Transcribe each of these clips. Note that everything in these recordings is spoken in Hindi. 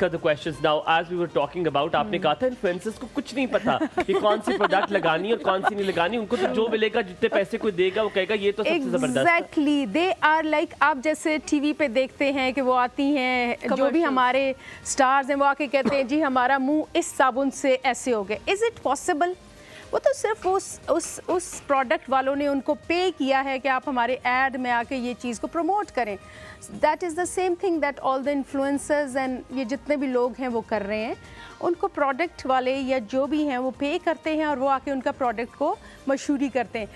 the questions now as we were talking about आपने कहा था इन्फ्लुएंसर्स को कुछ नहीं पता कि कौन सी प्रोडक्ट लगानी और कौन सी नहीं लगानी, उनको तो जो मिलेगा जितने पैसे कोई देगा वो कहेगा ये तो सबसे जबरदस्त। एग्जैक्टली, दे आर लाइक, आप जैसे टीवी पे देखते हैं कि वो आती हैं जो भी हमारे स्टार्स हैं, वो आके कहते हैं जी हमारा मुंह इस साबुन से ऐसे हो गए। Is it possible? वो तो सिर्फ उस प्रोडक्ट वालों ने उनको पे किया है कि आप हमारे ऐड में आके ये चीज़ को प्रमोट करें। That is the same thing that all the influencers and ये जितने भी लोग हैं वो कर रहे हैं। उनको प्रोडक्ट वाले या जो भी हैं वो पे करते हैं और वो आके उनका प्रोडक्ट को मशहूरी करते हैं।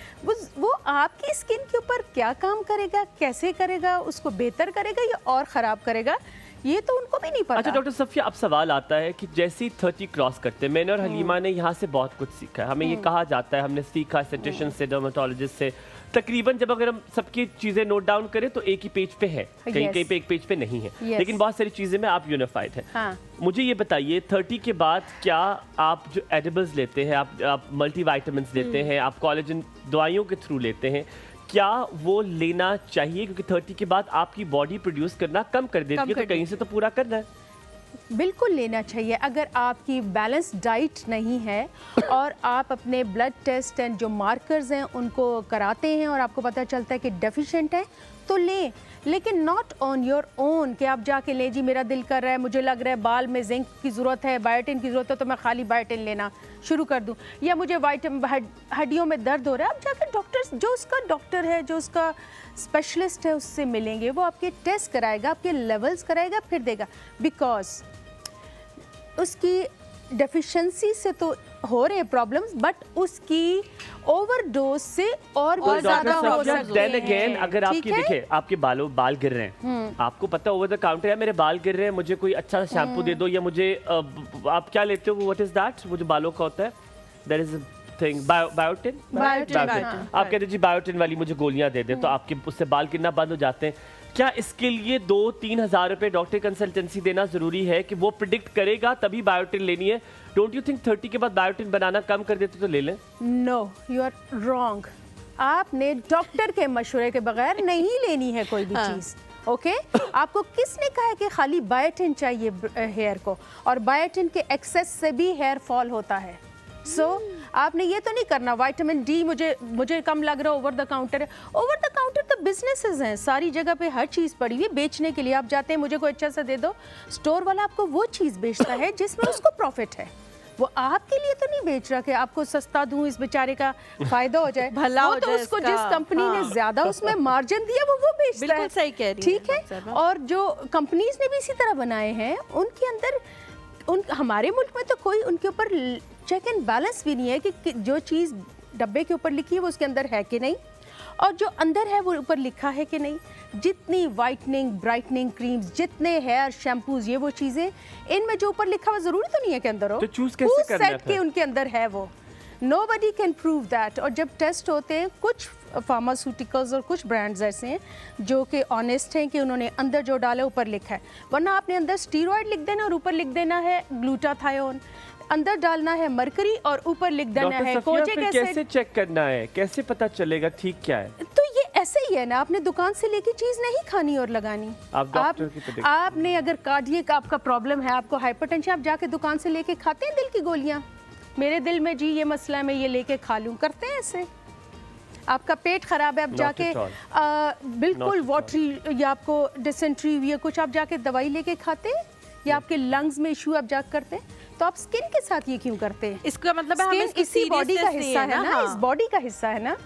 वो आपकी स्किन के ऊपर क्या काम करेगा, कैसे करेगा, उसको बेहतर करेगा या और ख़राब करेगा, ये तो उनको भी नहीं पता। अच्छा डॉक्टर सफिया, अब सवाल आता है कि जैसे ही 30 क्रॉस करते हैं, मैंने और हलीमा ने यहाँ से बहुत कुछ सीखा है। हमें ये कहा जाता है, हमने सीखा एस्थेटिशियन से, डर्मेटोलॉजिस्ट से, तकरीबन जब अगर हम सबकी चीज़ें नोट डाउन करें तो एक ही पेज पे है, कहीं कहीं पे एक पेज पे नहीं है, लेकिन बहुत सारी चीज़ें में आप यूनिफाइड हैं। हाँ। मुझे ये बताइए 30 के बाद क्या आप जो एडिबल्स लेते हैं, आप मल्टीविटामिन्स लेते हैं, आप कोलेजन दवाइयों के थ्रू लेते हैं, क्या वो लेना चाहिए? क्योंकि 30 के बाद आपकी बॉडी प्रोड्यूस करना कम कर देती है, तो कहीं से तो पूरा करना है। बिल्कुल लेना चाहिए। अगर आपकी बैलेंस डाइट नहीं है और आप अपने ब्लड टेस्ट एंड जो मार्कर्स हैं उनको कराते हैं और आपको पता चलता है कि डेफिशिएंट है तो लें, लेकिन नॉट ऑन योर ओन कि आप जाके लें जी मेरा दिल कर रहा है, मुझे लग रहा है बाल में जिंक की ज़रूरत है, बायोटिन की ज़रूरत है, तो मैं खाली बायोटिन लेना शुरू कर दूं, या मुझे हड्डियों में दर्द हो रहा है। आप जाकर डॉक्टर, जो उसका डॉक्टर है, जो उसका स्पेशलिस्ट है, उससे मिलेंगे, वो आपके टेस्ट कराएगा, आपके लेवल्स कराएगा, फिर देगा। बिकॉज उसकी डेफिशिएंसी से तो हो रहे हैं प्रॉब्लम्स, बट उसकी ओवरडोज से और भी ज्यादा हो सकते हैं। अगेन अगर आपकी देखिए आपके बाल गिर रहे हैं, आपको पता ओवर द काउंटर है मेरे बाल गिर रहे हैं, मुझे कोई अच्छा शैम्पू दे दो, या मुझे आप क्या लेते हो, व्हाट इज दैट, वो जो बालों का होता है, देयर इज थिंग बायोटिन। आप कहते जी बायोटिन वाली मुझे गोलियां दे दे, तो आपके उससे बाल गिरना बंद हो जाते हैं। क्या इसके लिए 2-3 हज़ार रुपए डॉक्टर कंसल्टेंसी देना जरूरी है कि वो प्रिडिक्ट करेगा तभी बायोटिन लेनी है? डोंट यू थिंक 30 के बाद बायोटिन बनाना कम कर देते तो ले लें? No, you are wrong. आपने डॉक्टर के मशवरे के बगैर नहीं लेनी है कोई भी चीज़। ओके आपको किसने कहा है कि खाली बायोटिन चाहिए हेयर को, और बायोटिन के एक्सेस से भी हेयर फॉल होता है। आपने ये तो नहीं करना विटामिन डी मुझे कम लग रहा है, ओवर द काउंटर है। ओवर द काउंटर तो बिजनेसेस हैं, सारी जगह पे हर चीज़ पड़ी हुई बेचने के लिए। आप जाते हैं मुझे कोई अच्छा सा दे दो, स्टोर वाला आपको वो चीज़ बेचता है जिसमें उसको प्रॉफिट है, वो आपके लिए तो नहीं बेच रहा कि आपको सस्ता दूं, इस बेचारे का फायदा हो जाए, भला हो जाए। उसको जिस कंपनी ने ज्यादा उसमें मार्जिन दिया वो बेचता है। सही कह रही है, ठीक है। और जो कंपनीज ने भी इसी तरह बनाए हैं, उनके अंदर हमारे मुल्क में तो कोई उनके ऊपर चेक एंड बैलेंस भी नहीं है कि जो चीज़ डब्बे के ऊपर लिखी है वो उसके अंदर है कि नहीं, और जो अंदर है वो ऊपर लिखा है कि नहीं। जितनी वाइटनिंग ब्राइटनिंग क्रीम्स, जितने हेयर शैम्पूज, ये वो चीज़ें, इनमें जो ऊपर लिखा हुआ ज़रूरी तो नहीं है कि अंदर हो, तो चूज कैसे करना है? के उनके अंदर है वो, नोबडी कैन प्रूव दैट। और जब टेस्ट होते हैं, कुछ फार्मास्यूटिकल्स और कुछ ब्रांड्स ऐसे हैं जो कि ऑनेस्ट हैं कि उन्होंने अंदर जो डाला ऊपर लिखा है, वरना आपने अंदर स्टीरॉयड लिख देना और ऊपर लिख देना है ग्लूटाथायोन, अंदर डालना है मरकरी और ऊपर लिख देना है कोजिक एसिड। कैसे चेक करना है, कैसे पता चलेगा ठीक क्या है? तो ये ऐसे ही है ना, आपने दुकान से लेके चीज नहीं खानी और लगानी। आपने अगर कार्डियक आपका प्रॉब्लम है, आपको हाइपरटेंशन, आप जाके दुकान से लेके खाते हैं दिल की गोलियां, मेरे दिल में जी ये मसला है मैं ये लेके खा लूं, करते हैं ऐसे? आपका पेट खराब है, आप जाके बिल्कुल वाटरी या आपको डिसेंट्री हुई है कुछ, आप जाके दवाई लेके खाते हैं, या आपके लंग्स में इशू आप जाके करते हैं, तो आप स्किन के साथ ये क्यों करते हैं? इसका मतलब है स्किन इसी बॉडी का हिस्सा है ना, इस बॉडी का हिस्सा है ना।